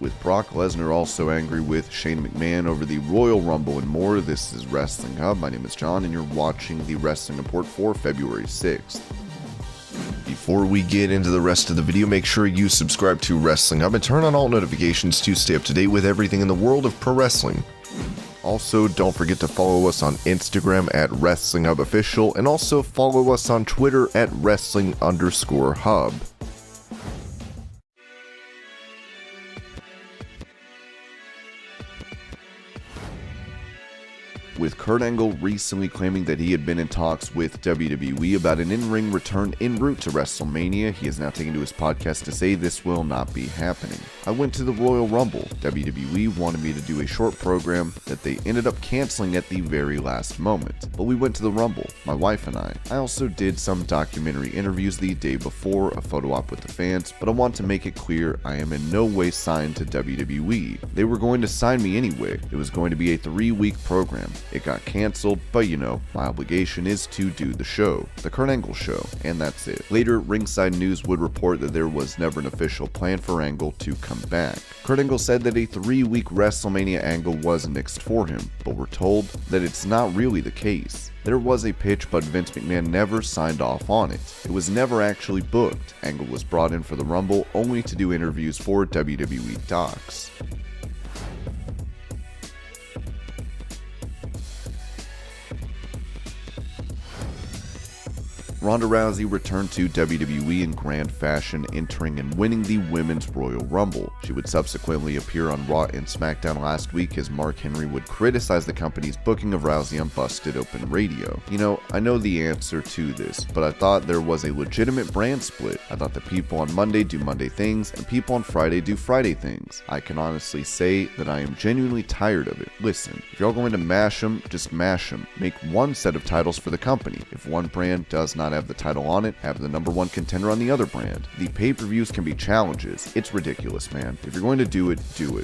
with Brock Lesnar also angry with Shane McMahon over the Royal Rumble and more. This is Wrestling Hub. My name is John and you're watching the Wrestling Report for February 6th. Before we get into the rest of the video, make sure you subscribe to Wrestling Hub and turn on all notifications to stay up to date with everything in the world of pro wrestling. Also, don't forget to follow us on Instagram at WrestlingHubOfficial and also follow us on Twitter at Wrestling_Hub. With Kurt Angle recently claiming that he had been in talks with WWE about an in-ring return en route to WrestleMania, he is now taking to his podcast to say this will not be happening. I went to the Royal Rumble. WWE wanted me to do a short program that they ended up canceling at the very last moment. But we went to the Rumble, my wife and I. I also did some documentary interviews the day before, a photo op with the fans, but I want to make it clear I am in no way signed to WWE. They were going to sign me anyway. It was going to be a 3-week program. It got canceled, but you know, my obligation is to do the show, the Kurt Angle show, and that's it. Later, Ringside News would report that there was never an official plan for Angle to come back. Kurt Angle said that a 3-week WrestleMania angle was nixed for him, but we're told that it's not really the case. There was a pitch, but Vince McMahon never signed off on it. It was never actually booked. Angle was brought in for the Rumble only to do interviews for WWE docs. Ronda Rousey returned to WWE in grand fashion, entering and winning the Women's Royal Rumble. She would subsequently appear on Raw and SmackDown last week as Mark Henry would criticize the company's booking of Rousey on Busted Open Radio. You know, I know the answer to this, but I thought there was a legitimate brand split. I thought that people on Monday do Monday things and people on Friday do Friday things. I can honestly say that I am genuinely tired of it. Listen, if y'all going to mash them, just mash them. Make one set of titles for the company. If one brand does not have the title on it, have the number one contender on the other brand. The pay-per-views can be challenges. It's ridiculous, man. If you're going to do it,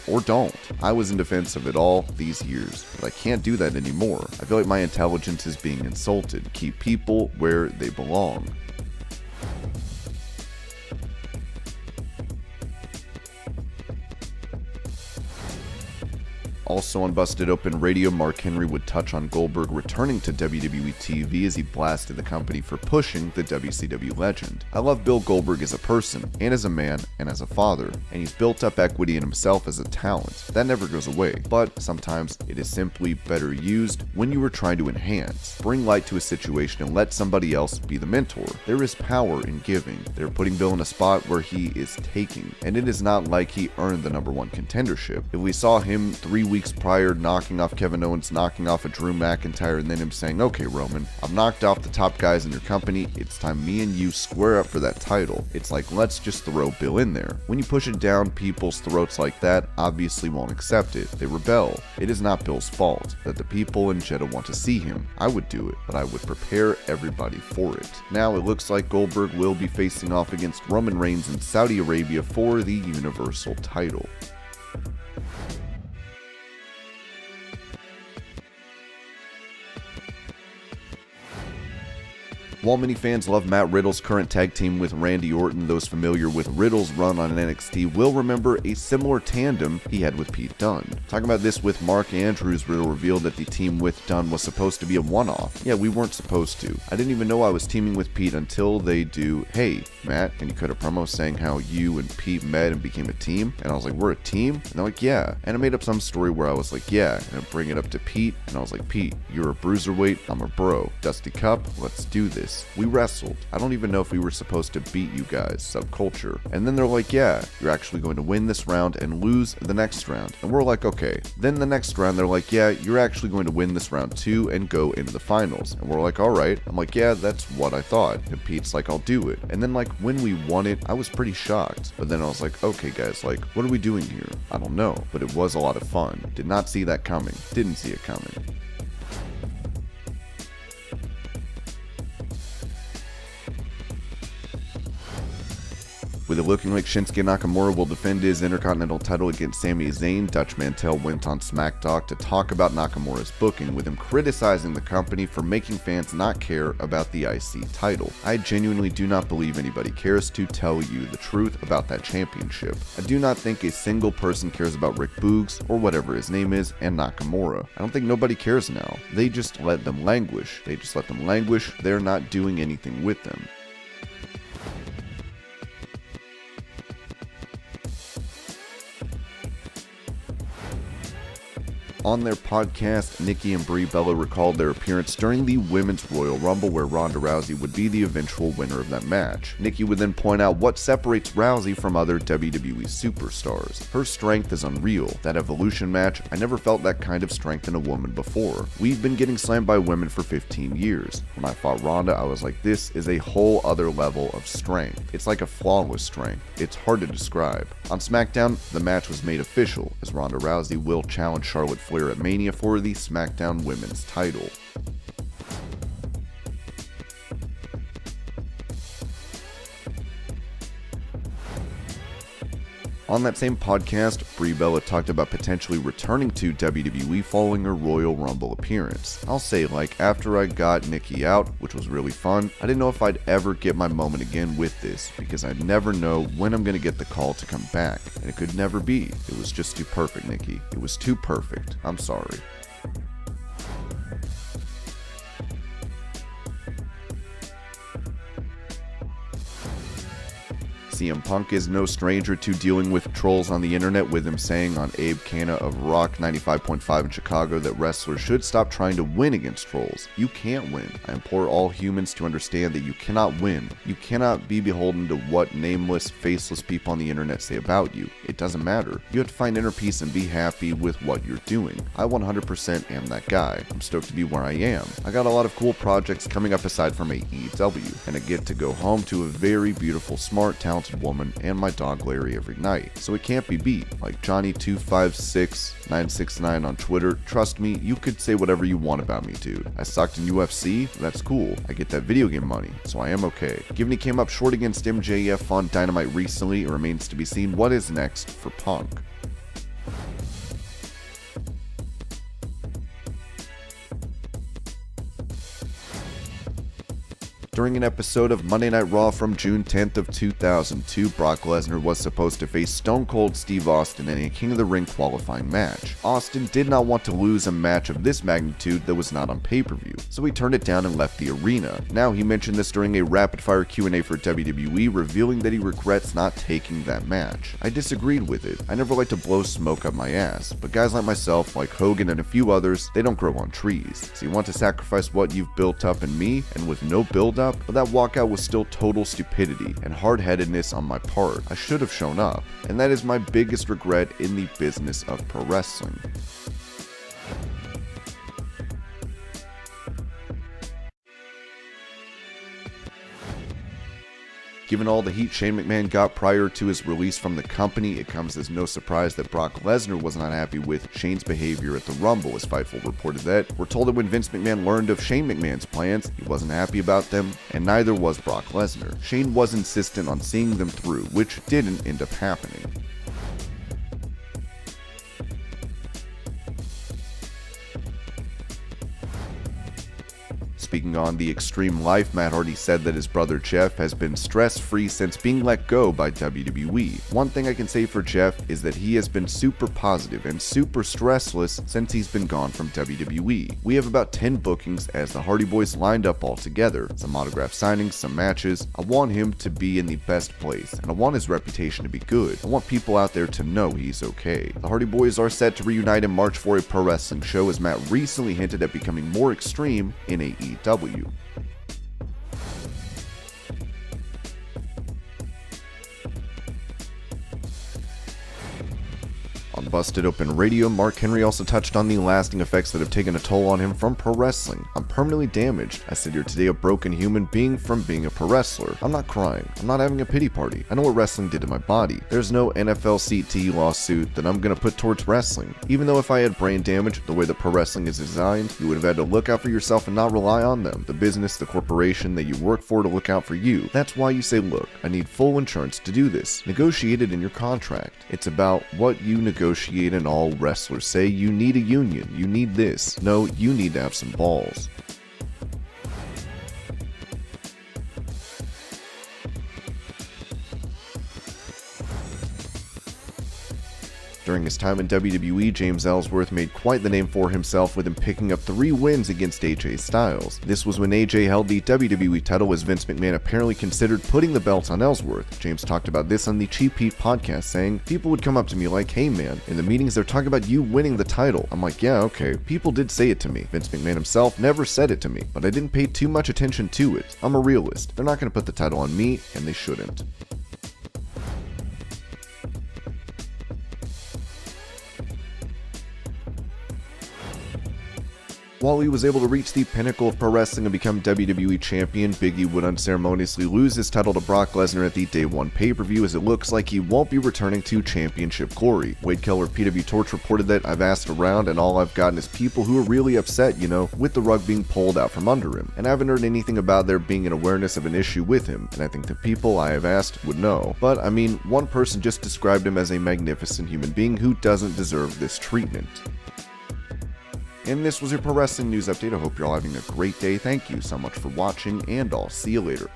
or don't. I was in defense of it all these years, but I can't do that anymore. I feel like my intelligence is being insulted. Keep people where they belong. Also on Busted Open Radio, Mark Henry would touch on Goldberg returning to WWE TV as he blasted the company for pushing the WCW legend. I love Bill Goldberg as a person, and as a man, and as a father, and he's built up equity in himself as a talent. That never goes away, but sometimes it is simply better used when you are trying to enhance. Bring light to a situation and let somebody else be the mentor. There is power in giving. They're putting Bill in a spot where he is taking, and it is not like he earned the number one contendership. If we saw him 3 weeks prior knocking off Kevin Owens, knocking off a Drew McIntyre, and then him saying, okay Roman, I've knocked off the top guys in your company, it's time me and you square up for that title. It's like, let's just throw Bill in there. When you push it down people's throats like that, obviously won't accept it. They rebel. It is not Bill's fault that the people in Jeddah want to see him. I would do it, but I would prepare everybody for it. Now it looks like Goldberg will be facing off against Roman Reigns in Saudi Arabia for the Universal title. While many fans love Matt Riddle's current tag team with Randy Orton, those familiar with Riddle's run on NXT will remember a similar tandem he had with Pete Dunne. Talking about this with Mark Andrews, Riddle revealed that the team with Dunne was supposed to be a one-off. Yeah, we weren't supposed to. I didn't even know I was teaming with Pete until they do, hey, Matt, can you cut a promo saying how you and Pete met and became a team? And I was like, we're a team? And they're like, yeah. And I made up some story where I was like, yeah, and I bring it up to Pete, and I was like, Pete, you're a bruiserweight, I'm a bro. Dusty Cup, let's do this. We wrestled. I don't even know if we were supposed to beat you guys, subculture. And then they're like, yeah, you're actually going to win this round and lose the next round. And we're like, okay. Then the next round, they're like, yeah, you're actually going to win this round too and go into the finals. And we're like, all right. I'm like, yeah, that's what I thought. And Pete's like, I'll do it. And then like when we won it, I was pretty shocked. But then I was like, okay guys, like what are we doing here? I don't know, but it was a lot of fun. Did not see that coming. Didn't see it coming. With it looking like Shinsuke Nakamura will defend his Intercontinental title against Sami Zayn, Dutch Mantel went on SmackDown to talk about Nakamura's booking, with him criticizing the company for making fans not care about the IC title. I genuinely do not believe anybody cares, to tell you the truth about that championship. I do not think a single person cares about Rick Boogs, or whatever his name is, and Nakamura. I don't think nobody cares now. They just let them languish. They're not doing anything with them. On their podcast, Nikki and Brie Bella recalled their appearance during the Women's Royal Rumble, where Ronda Rousey would be the eventual winner of that match. Nikki would then point out what separates Rousey from other WWE superstars. Her strength is unreal. That Evolution match, I never felt that kind of strength in a woman before. We've been getting slammed by women for 15 years. When I fought Ronda, I was like, this is a whole other level of strength. It's like a flawless strength. It's hard to describe. On SmackDown, the match was made official, as Ronda Rousey will challenge Charlotte Flair at Mania for the SmackDown Women's title. On that same podcast, Brie Bella talked about potentially returning to WWE following her Royal Rumble appearance. I'll say, after I got Nikki out, which was really fun, I didn't know if I'd ever get my moment again with this, because I'd never know when I'm going to get the call to come back, and it could never be. It was just too perfect, Nikki. It was too perfect. I'm sorry. CM Punk is no stranger to dealing with trolls on the internet, with him saying on Abe Canna of Rock 95.5 in Chicago that wrestlers should stop trying to win against trolls. You can't win. I implore all humans to understand that you cannot win. You cannot be beholden to what nameless, faceless people on the internet say about you. It doesn't matter. You have to find inner peace and be happy with what you're doing. I 100% am that guy. I'm stoked to be where I am. I got a lot of cool projects coming up aside from AEW, and I get to go home to a very beautiful, smart, talented woman and my dog Larry every night, so it can't be beat. Like Johnny256969 on Twitter, trust me, you could say whatever you want about me, dude. I sucked in UFC, that's cool. I get that video game money, so I am okay. Given he came up short against MJF on Dynamite recently, it remains to be seen what is next for Punk. During an episode of Monday Night Raw from June 10th of 2002, Brock Lesnar was supposed to face Stone Cold Steve Austin in a King of the Ring qualifying match. Austin did not want to lose a match of this magnitude that was not on pay-per-view, so he turned it down and left the arena. Now, he mentioned this during a rapid-fire Q&A for WWE, revealing that he regrets not taking that match. I disagreed with it. I never like to blow smoke up my ass, but guys like myself, like Hogan and a few others, they don't grow on trees. So you want to sacrifice what you've built up in me, and with no build-up? But that walkout was still total stupidity and hard-headedness on my part. I should have shown up, and that is my biggest regret in the business of pro wrestling. Given all the heat Shane McMahon got prior to his release from the company, it comes as no surprise that Brock Lesnar was not happy with Shane's behavior at the Rumble, as Fightful reported that. We're told that when Vince McMahon learned of Shane McMahon's plans, he wasn't happy about them, and neither was Brock Lesnar. Shane was insistent on seeing them through, which didn't end up happening. Speaking on The Extreme Life, Matt Hardy said that his brother Jeff has been stress-free since being let go by WWE. One thing I can say for Jeff is that he has been super positive and super stressless since he's been gone from WWE. We have about 10 bookings as the Hardy Boys lined up all together, some autograph signings, some matches. I want him to be in the best place, and I want his reputation to be good. I want people out there to know he's okay. The Hardy Boys are set to reunite in March for a pro wrestling show, as Matt recently hinted at becoming more extreme in AEW. On Busted Open Radio, Mark Henry also touched on the lasting effects that have taken a toll on him from pro wrestling. I'm permanently damaged. I sit here today a broken human being from being a pro wrestler. I'm not crying. I'm not having a pity party. I know what wrestling did to my body. There's no NFLCT lawsuit that I'm gonna put towards wrestling. Even though if I had brain damage, the way that pro wrestling is designed, you would have had to look out for yourself and not rely on them. The business, the corporation that you work for to look out for you. That's why you say, look, I need full insurance to do this. Negotiate it in your contract. It's about what you negotiate, and all wrestlers say you need a union. You need this. No, you need to have some balls. During his time in WWE, James Ellsworth made quite the name for himself, with him picking up 3 wins against AJ Styles. This was when AJ held the WWE title, as Vince McMahon apparently considered putting the belt on Ellsworth. James talked about this on the Cheap Heat podcast, saying, "People would come up to me like, hey man, in the meetings they're talking about you winning the title." I'm like, yeah, okay, people did say it to me. Vince McMahon himself never said it to me, but I didn't pay too much attention to it. I'm a realist. They're not going to put the title on me, and they shouldn't. While he was able to reach the pinnacle of pro wrestling and become WWE champion, Big E would unceremoniously lose his title to Brock Lesnar at the Day 1 pay-per-view, as it looks like he won't be returning to championship glory. Wade Keller of PW Torch reported that, "I've asked around and all I've gotten is people who are really upset, with the rug being pulled out from under him. And I haven't heard anything about there being an awareness of an issue with him, and I think the people I have asked would know. But I mean, one person just described him as a magnificent human being who doesn't deserve this treatment." And this was your Pro Wrestling News Update. I hope you're all having a great day. Thank you so much for watching, and I'll see you later.